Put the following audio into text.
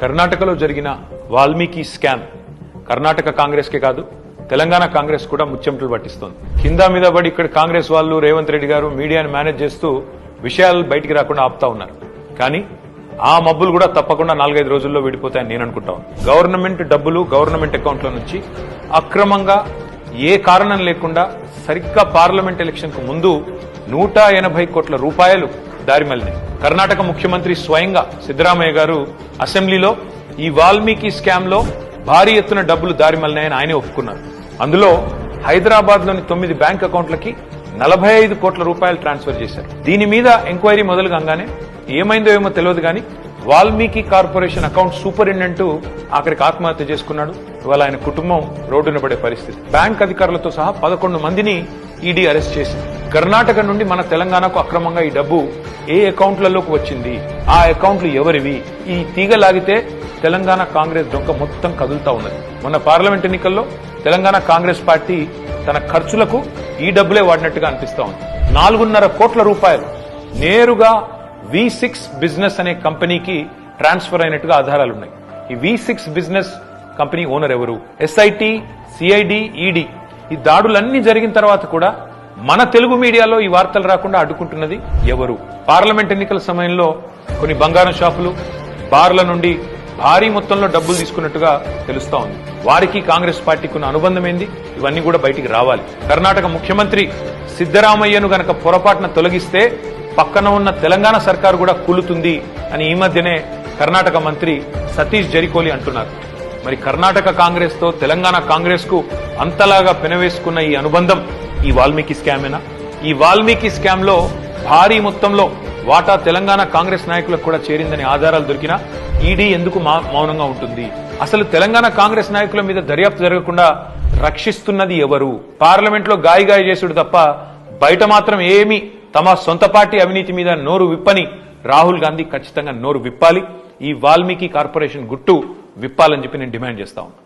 కర్ణాటకలో జరిగిన వాల్మీకి స్కామ్ కర్ణాటక కాంగ్రెస్ కే కాదు తెలంగాణ కాంగ్రెస్ కూడా ముచ్చెమటలు పట్టిస్తోంది. కింద మీద పడి ఇక్కడ కాంగ్రెస్ వాళ్ళు రేవంత్ రెడ్డి గారు మీడియాను మేనేజ్ చేస్తూ విషయాలు బయటికి రాకుండా ఆపుతా ఉన్నారు. కానీ ఆ మబ్బులు కూడా తప్పకుండా 4-5 రోజుల్లో విడిపోతాయని నేను అనుకుంటాను. గవర్నమెంట్ డబ్బులు గవర్నమెంట్ అకౌంట్ల నుంచి అక్రమంగా ఏ కారణం లేకుండా సరిగ్గా పార్లమెంట్ ఎలక్షన్ కు ముందు 180 కోట్ల రూపాయలు దారిమల్లినాయి. కర్ణాటక ముఖ్యమంత్రి స్వయంగా సిద్ధరామయ్య గారు అసెంబ్లీలో ఈ వాల్మీకి స్కామ్ లో భారీ ఎత్తున డబ్బులు దారిమల్లినాయని ఆయనే ఒప్పుకున్నారు. అందులో హైదరాబాద్ లోని 9 బ్యాంక్ అకౌంట్లకి 45 కోట్ల రూపాయలు ట్రాన్స్ఫర్ చేశారు. దీని మీద ఎంక్వైరీ మొదలు కాగానే ఏమైందో ఏమో తెలియదు కానీ వాల్మీకి కార్పొరేషన్ అకౌంట్ సూపరింటెండెంట్ ఆఖరికి ఆత్మహత్య చేసుకున్నాడు. ఇవాళ ఆయన కుటుంబం రోడ్డున పడే పరిస్థితి. బ్యాంక్ అధికారులతో సహా 11 మందిని ఈడీ అరెస్ట్ చేసింది. కర్ణాటక నుండి మన తెలంగాణకు అక్రమంగా ఈ డబ్బు ఏ అకౌంట్లలోకి వచ్చింది, ఆ అకౌంట్లు ఎవరివి, ఈ తీగ లాగితే తెలంగాణ కాంగ్రెస్ డొంక మొత్తం కదులుతా ఉన్నది. మొన్న పార్లమెంట్ ఎన్నికల్లో తెలంగాణ కాంగ్రెస్ పార్టీ తన ఖర్చులకు ఈ డబ్బులే వాడినట్టుగా అనిపిస్తా ఉంది. 4.5 కోట్ల రూపాయలు నేరుగా V6 బిజినెస్ అనే కంపెనీకి ట్రాన్స్ఫర్ అయినట్టుగా ఆధారాలున్నాయి. ఈ V6 బిజినెస్ కంపెనీ ఓనర్ ఎవరు, SIT, CID, ED ఈ దాడులన్నీ జరిగిన తర్వాత కూడా మన తెలుగు మీడియాలో ఈ వార్తలు రాకుండా అడ్డుకుంటున్నది ఎవరు? పార్లమెంట్ ఎన్నికల సమయంలో కొన్ని బంగారం షాపులు, బార్ల నుండి భారీ మొత్తంలో డబ్బులు తీసుకున్నట్టుగా తెలుస్తా ఉంది. వారికి కాంగ్రెస్ పార్టీకి ఉన్న అనుబంధం ఏంది? ఇవన్నీ కూడా బయటికి రావాలి. కర్ణాటక ముఖ్యమంత్రి సిద్ధరామయ్యను గనక పొరపాటున తొలగిస్తే పక్కన ఉన్న తెలంగాణ సర్కారు కూడా కూలుతుంది అని ఈ మధ్యనే కర్ణాటక మంత్రి సతీష్ జరికోలి అంటున్నారు. మరి కర్ణాటక కాంగ్రెస్ తో తెలంగాణ కాంగ్రెస్ కు అంతలాగా పెనవేసుకున్న ఈ అనుబంధం ఈ వాల్మీకి స్కామేనా? ఈ వాల్మీకి స్కామ్ లో భారీ మొత్తంలో వాటా తెలంగాణ కాంగ్రెస్ నాయకులకు కూడా చేరిందని ఆధారాలు దొరికినా ఈడీ ఎందుకు మౌనంగా ఉంటుంది? అసలు తెలంగాణ కాంగ్రెస్ నాయకుల మీద దర్యాప్తు జరగకుండా రక్షిస్తున్నది ఎవరు? పార్లమెంట్ లో గాయ చేసుడు తప్ప బయట మాత్రం ఏమీ తమ సొంత పార్టీ అవినీతి మీద నోరు విప్పని రాహుల్ గాంధీ ఖచ్చితంగా నోరు విప్పాలి. ఈ వాల్మీకి కార్పొరేషన్ గుట్టు విప్పాలని చెప్పి నేను డిమాండ్ చేస్తా ఉన్నాను.